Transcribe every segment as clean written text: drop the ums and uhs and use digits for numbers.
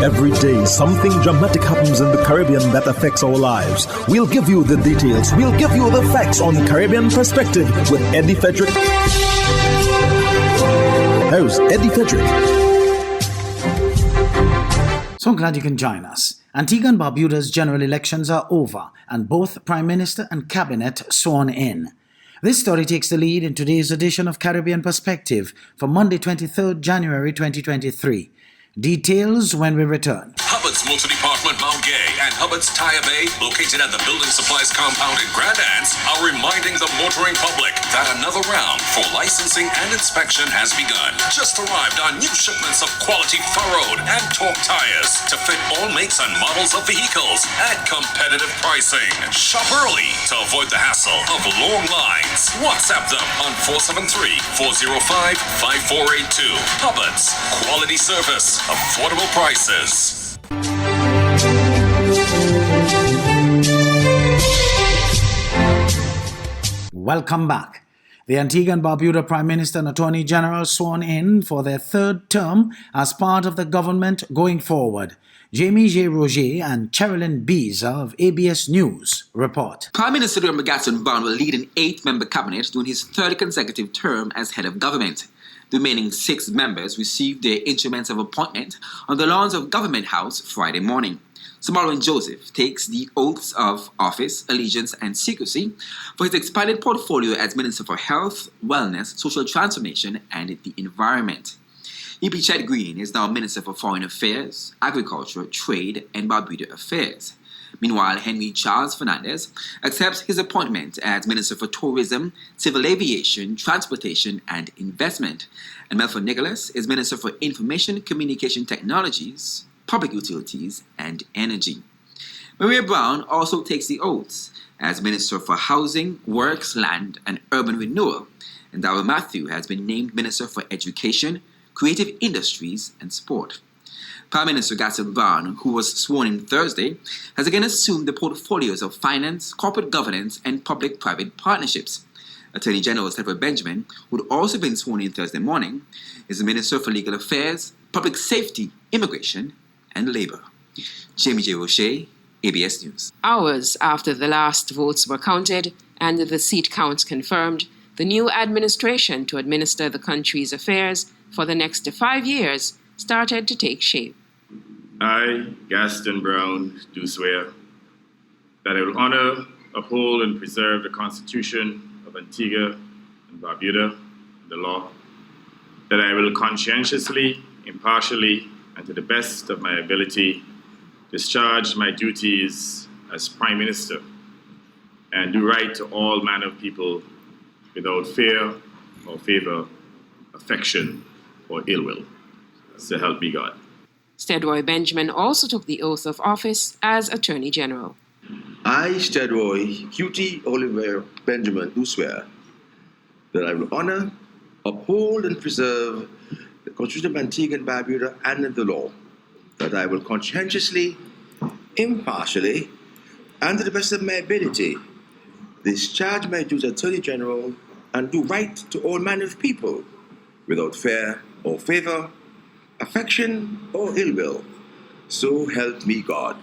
Every day, something dramatic happens in the Caribbean that affects our lives. We'll give you the details. We'll give you the facts on Caribbean Perspective with Eddie Frederick. Host Eddie Frederick. So glad you can join us. Antigua and Barbuda's general elections are over and both Prime Minister and Cabinet sworn in. This story takes the lead in today's edition of Caribbean Perspective for Monday, 23rd January 2023. Details when we return. Hubbard's Motor Department Mount Gay and Hubbard's Tire Bay, located at the Building Supplies Compound in Grand Anse, are reminding the motoring public that another round for licensing and inspection has begun. Just arrived on new shipments of quality furrowed and torque tires to fit all makes and models of vehicles at competitive pricing. Shop early to avoid the hassle of long lines. WhatsApp them on 473-405-5482. Hubbard's, quality service, affordable prices. Welcome back. The Antigua and Barbuda Prime Minister and Attorney General sworn in for their third term as part of the government going forward. Jamie J. Roger and Cherilyn Beezer of ABS News report. Prime Minister Gatson Brown will lead an 8-member cabinet during his third consecutive term as head of government. The remaining 6 members received their instruments of appointment on the lawns of Government House Friday morning. Samarin Joseph takes the oaths of office, allegiance, and secrecy for his expanded portfolio as Minister for Health, Wellness, Social Transformation, and the Environment. E.P. Chet Green is now Minister for Foreign Affairs, Agriculture, Trade, and Barbuda Affairs. Meanwhile, Henry Charles Fernandez accepts his appointment as Minister for Tourism, Civil Aviation, Transportation, and Investment. And Melford Nicholas is Minister for Information Communication Technologies, Public Utilities, and Energy. Maria Brown also takes the oaths as Minister for Housing, Works, Land, and Urban Renewal. And Darrell Matthew has been named Minister for Education, Creative Industries, and Sport. Prime Minister Gatson Brown, who was sworn in Thursday, has again assumed the portfolios of finance, corporate governance, and public-private partnerships. Attorney General Frederick Benjamin, who had also been sworn in Thursday morning, is the Minister for Legal Affairs, Public Safety, Immigration, and Labor. Jamie J. Rocher, ABS News. Hours after the last votes were counted and the seat counts confirmed, the new administration to administer the country's affairs for the next 5 years started to take shape. I, Gaston Brown, do swear that I will honor, uphold, and preserve the Constitution of Antigua and Barbuda, the law, that I will conscientiously, impartially, and to the best of my ability discharge my duties as Prime Minister and do right to all manner of people without fear or favor, affection, or ill will. So help me God. Stedroy Benjamin also took the oath of office as Attorney General. I, Stedroy QT Oliver Benjamin, do swear that I will honor, uphold, and preserve the Constitution of Antigua and Barbuda and the law, that I will conscientiously, impartially, and to the best of my ability, discharge my duties as Attorney General and do right to all manner of people without fear or favor, affection, or ill will. So help me God.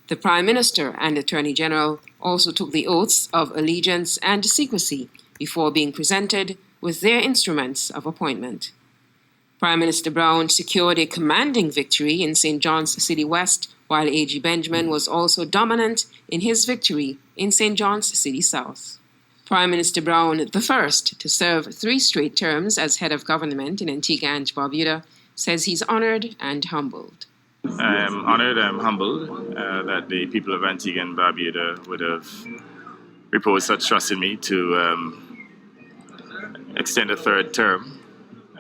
The Prime Minister and Attorney General also took the oaths of allegiance and secrecy before being presented with their instruments of appointment. Prime Minister Brown secured a commanding victory in St. John's City West, while A.G. Benjamin was also dominant in his victory in St. John's City South. Prime Minister Brown, the first to serve 3 straight terms as head of government in Antigua and Barbuda, says he's honored and humbled. I'm honored, I'm humbled that the people of Antigua and Barbuda would have reposed such trust in me to extend a 3rd term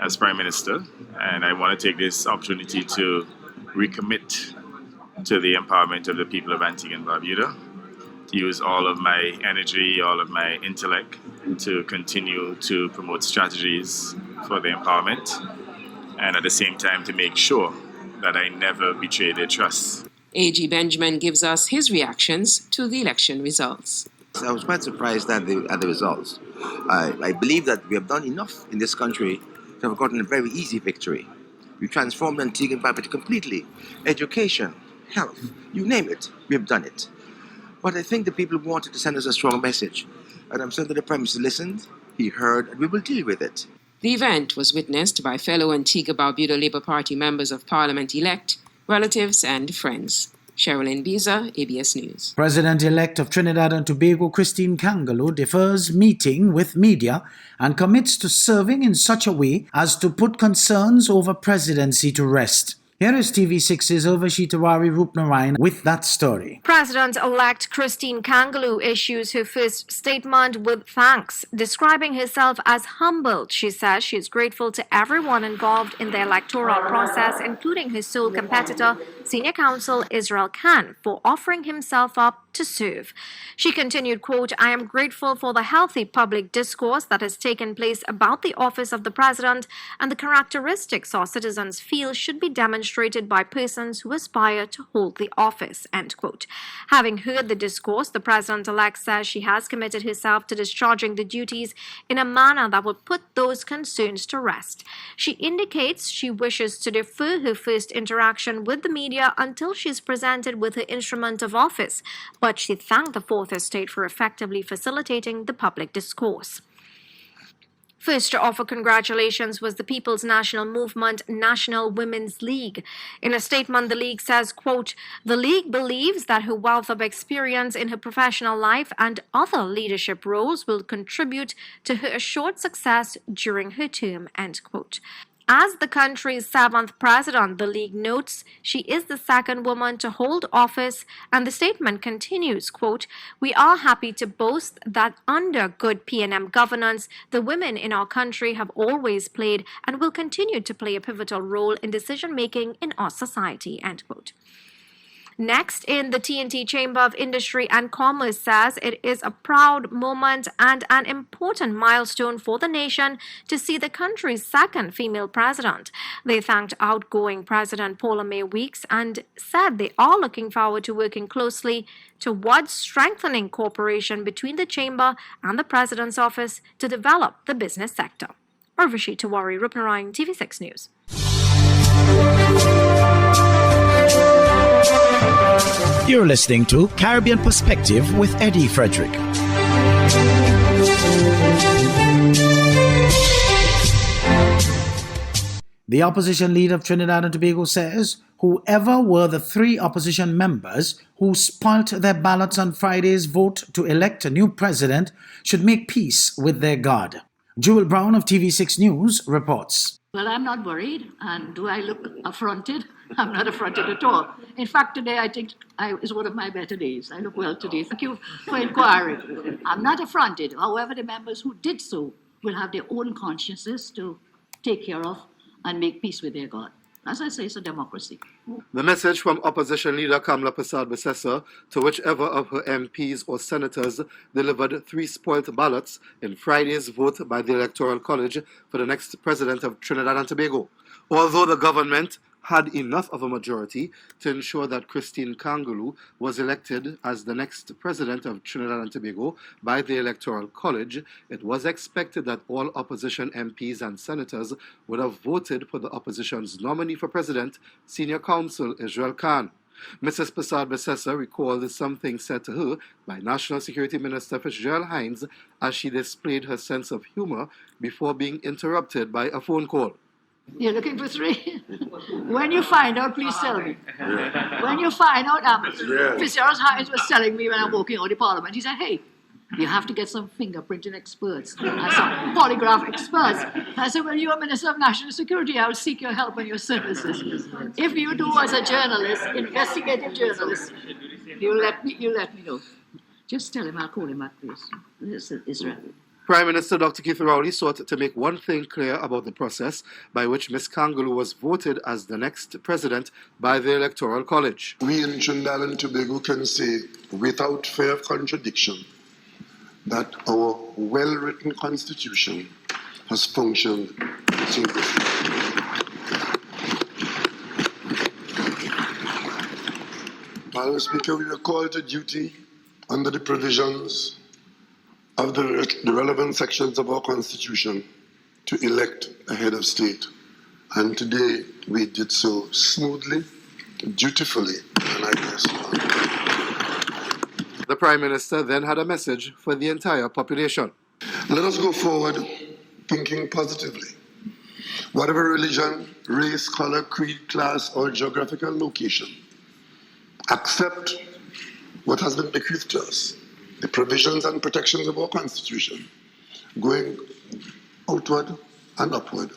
as Prime Minister. And I want to take this opportunity to recommit to the empowerment of the people of Antigua and Barbuda, to use all of my energy, all of my intellect to continue to promote strategies for the empowerment, and at the same time to make sure that I never betray their trust. A.G. Benjamin gives us his reactions to the election results. I was quite surprised at the results. I believe that we have done enough in this country to have gotten a very easy victory. We transformed Antigua and Barbuda completely. Education, health, you name it, we have done it. But I think the people wanted to send us a strong message. And I'm certain that the Prime Minister listened, he heard, and we will deal with it. The event was witnessed by fellow Antigua Barbuda Labour Party members of Parliament-elect, relatives and friends. Sherilyn Biza, ABS News. President-elect of Trinidad and Tobago, Christine Kangaloo, defers meeting with media and commits to serving in such a way as to put concerns over presidency to rest. Here is TV6's Urvashitawari Rupnarayan with that story. President-elect Christine Kangaloo issues her first statement with thanks. Describing herself as humbled, she says she is grateful to everyone involved in the electoral process, including her sole competitor, Senior Counsel Israel Khan, for offering himself up to serve. She continued, quote, "I am grateful for the healthy public discourse that has taken place about the office of the president and the characteristics our citizens feel should be demonstrated by persons who aspire to hold the office," end quote. Having heard the discourse, the president-elect says she has committed herself to discharging the duties in a manner that will put those concerns to rest. She indicates she wishes to defer her first interaction with the media until she is presented with her instrument of office, but she thanked the Fourth Estate for effectively facilitating the public discourse. First to offer congratulations was the People's National Movement National Women's League. In a statement, the League says, quote, "The League believes that her wealth of experience in her professional life and other leadership roles will contribute to her assured success during her term," end quote. As the country's 7th president, the League notes she is the second woman to hold office, and the statement continues, quote, "We are happy to boast that under good P&M governance, the women in our country have always played and will continue to play a pivotal role in decision-making in our society," end quote. Next, in the TNT Chamber of Industry and Commerce says it is a proud moment and an important milestone for the nation to see the country's second female president. They thanked outgoing President Paula May Weeks and said they are looking forward to working closely towards strengthening cooperation between the Chamber and the President's office to develop the business sector. Urvashi Tawari, Rupnarayan, TV6 News. You're listening to Caribbean Perspective with Eddie Frederick. The opposition leader of Trinidad and Tobago says whoever were the 3 opposition members who spoilt their ballots on Friday's vote to elect a new president should make peace with their God. Jewel Brown of TV6 News reports. Well, I'm not worried. And do I look affronted? I'm not affronted at all. In fact, today I think is one of my better days. I look well today. Thank you for inquiring. I'm not affronted. However, the members who did so will have their own consciences to take care of and make peace with their God. As I say, it's a democracy. The message from opposition leader Kamla Persad-Besessa to whichever of her MPs or senators delivered 3 spoilt ballots in Friday's vote by the Electoral College for the next president of Trinidad and Tobago. Although the government had enough of a majority to ensure that Christine Kangaloo was elected as the next president of Trinidad and Tobago by the Electoral College, it was expected that all opposition MPs and senators would have voted for the opposition's nominee for president, Senior Counsel Israel Khan. Mrs. Persad-Besessa recalled something said to her by National Security Minister Fitzgerald Hines as she displayed her sense of humor before being interrupted by a phone call. You're looking for 3? When you find out, please tell me. When you find out, Fitzgerald Hines was telling me when I'm walking out of Parliament, he said, hey, you have to get some fingerprinting experts and some polygraph experts. I said, well, you're Minister of National Security. I'll seek your help and your services. If you do as a journalist, investigative journalist, you let me know. Just tell him I'll call him back, please. This is Israel. Prime Minister Dr. Keith Rowley sought to make one thing clear about the process by which Ms. Kangaloo was voted as the next president by the Electoral College. We in Trinidad and Tobago can say without fear of contradiction that our well-written constitution has functioned seamlessly. Madam Speaker, we were called to duty under the provisions of the relevant sections of our Constitution to elect a head of state. And today we did so smoothly, dutifully, and I bless you. The Prime Minister then had a message for the entire population. Let us go forward thinking positively. Whatever religion, race, color, creed, class, or geographical location, accept what has been bequeathed to us, the provisions and protections of our Constitution, going outward and upward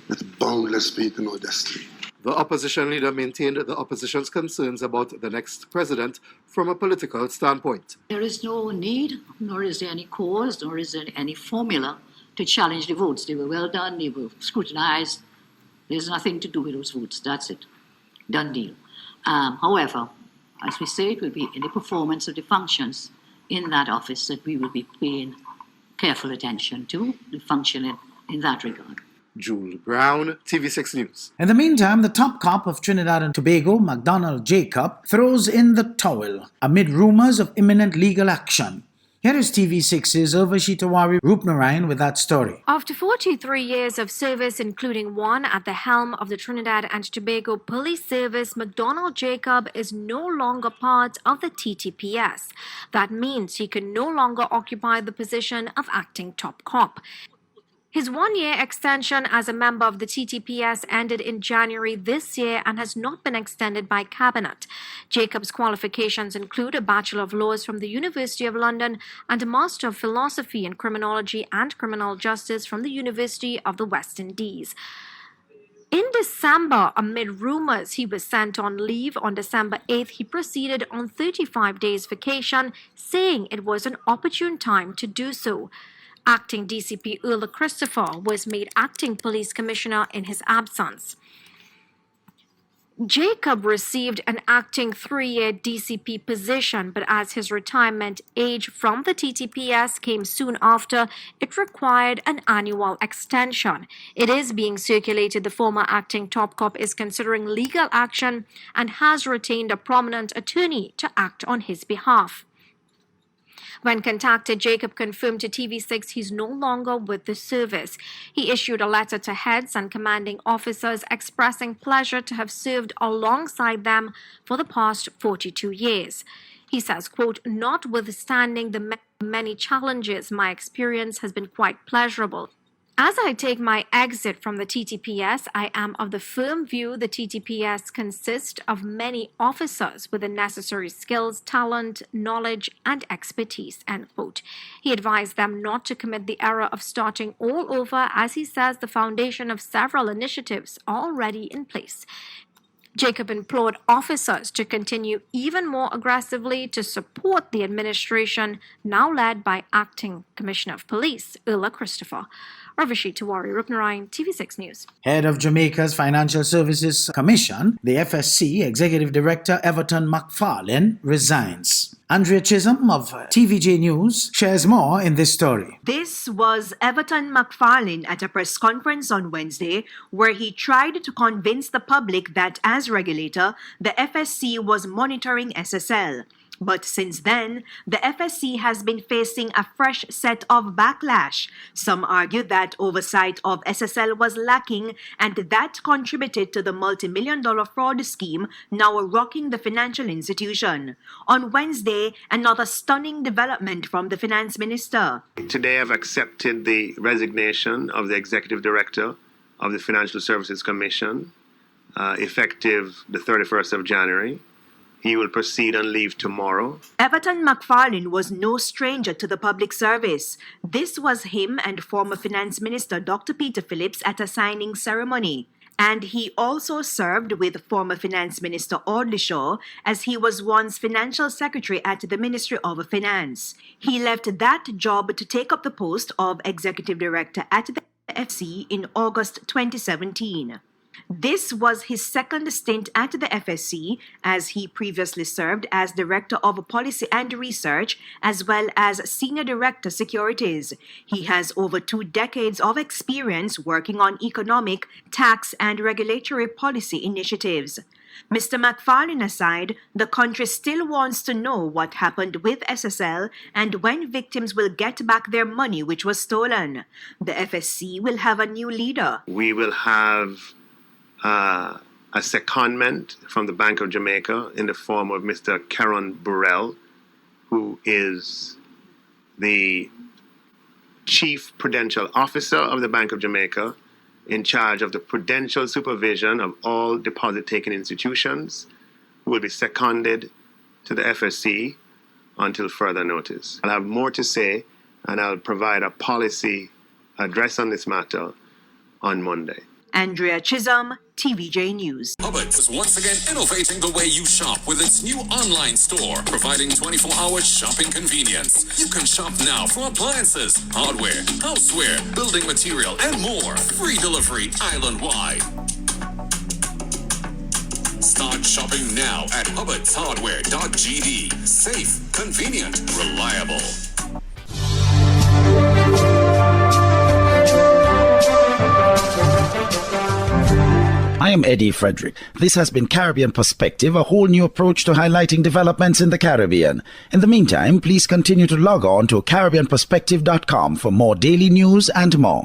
with boundless faith in our destiny. The opposition leader maintained the opposition's concerns about the next president from a political standpoint. There is no need, nor is there any cause, nor is there any formula to challenge the votes. They were well done, they were scrutinized. There's nothing to do with those votes. That's it. Done deal. However, as we say, it will be in the performance of the functions in that office that we will be paying careful attention to, the functioning in that regard. Jules Brown, TV6 News. In the meantime, the top cop of Trinidad and Tobago, MacDonald Jacob, throws in the towel amid rumors of imminent legal action. Here is TV6's Urvashi Tawari Rupnarayan with that story. After 43 years of service, including one at the helm of the Trinidad and Tobago Police Service, MacDonald Jacob is no longer part of the TTPS. That means he can no longer occupy the position of acting top cop. His one-year extension as a member of the TTPS ended in January this year and has not been extended by Cabinet. Jacob's qualifications include a Bachelor of Laws from the University of London and a Master of Philosophy in Criminology and Criminal Justice from the University of the West Indies. In December, amid rumors he was sent on leave on December 8th, he proceeded on 35 days vacation, saying it was an opportune time to do so. Acting DCP Earl Christopher was made acting police commissioner in his absence. Jacob received an acting 3-year DCP position, but as his retirement age from the TTPS came soon after, it required an annual extension. It is being circulated the former acting top cop is considering legal action and has retained a prominent attorney to act on his behalf. When contacted, Jacob confirmed to TV6 he's no longer with the service. He issued a letter to heads and commanding officers expressing pleasure to have served alongside them for the past 42 years. He says, quote, "Notwithstanding the many challenges, my experience has been quite pleasurable. As I take my exit from the TTPS, I am of the firm view the TTPS consists of many officers with the necessary skills, talent, knowledge, and expertise," end quote. He advised them not to commit the error of starting all over, as he says the foundation of several initiatives already in place. Jacob implored officers to continue even more aggressively to support the administration, now led by Acting Commissioner of Police, Earl Christopher. Urvashi Tawari Rupnarayan, TV6 News. Head of Jamaica's Financial Services Commission, the FSC Executive Director Everton McFarlane resigns. Andrea Chisholm of TVJ News shares more in this story. This was Everton McFarlane at a press conference on Wednesday, where he tried to convince the public that as regulator, the FSC was monitoring SSL. But since then, the FSC has been facing a fresh set of backlash. Some argue that oversight of SSL was lacking and that contributed to the multi-million-dollar fraud scheme now rocking the financial institution. On Wednesday, another stunning development from the finance minister. Today I've accepted the resignation of the executive director of the Financial Services Commission, effective the 31st of January. He will proceed on leave tomorrow. Everton McFarlane was no stranger to the public service. This was him and former Finance Minister Dr. Peter Phillips at a signing ceremony. And he also served with former Finance Minister Audley Shaw as he was once Financial Secretary at the Ministry of Finance. He left that job to take up the post of Executive Director at the FSC in August 2017. This was his second stint at the FSC, as he previously served as Director of Policy and Research as well as Senior Director Securities. He has over 2 decades of experience working on economic, tax, and regulatory policy initiatives. Mr. McFarlane aside, the country still wants to know what happened with SSL and when victims will get back their money which was stolen. The FSC will have a new leader. We will have a secondment from the Bank of Jamaica in the form of Mr. Caron Burrell, who is the Chief Prudential Officer of the Bank of Jamaica, in charge of the prudential supervision of all deposit-taking institutions, who will be seconded to the FSC until further notice. I'll have more to say, and I'll provide a policy address on this matter on Monday. Andrea Chisholm, TVJ News. Hubbards is once again innovating the way you shop with its new online store, providing 24-hour shopping convenience. You can shop now for appliances, hardware, houseware, building material, and more. Free delivery island-wide. Start shopping now at hubbardshardware.gd. Safe, convenient, reliable. I am Eddie Frederick. This has been Caribbean Perspective, a whole new approach to highlighting developments in the Caribbean. In the meantime, please continue to log on to CaribbeanPerspective.com for more daily news and more.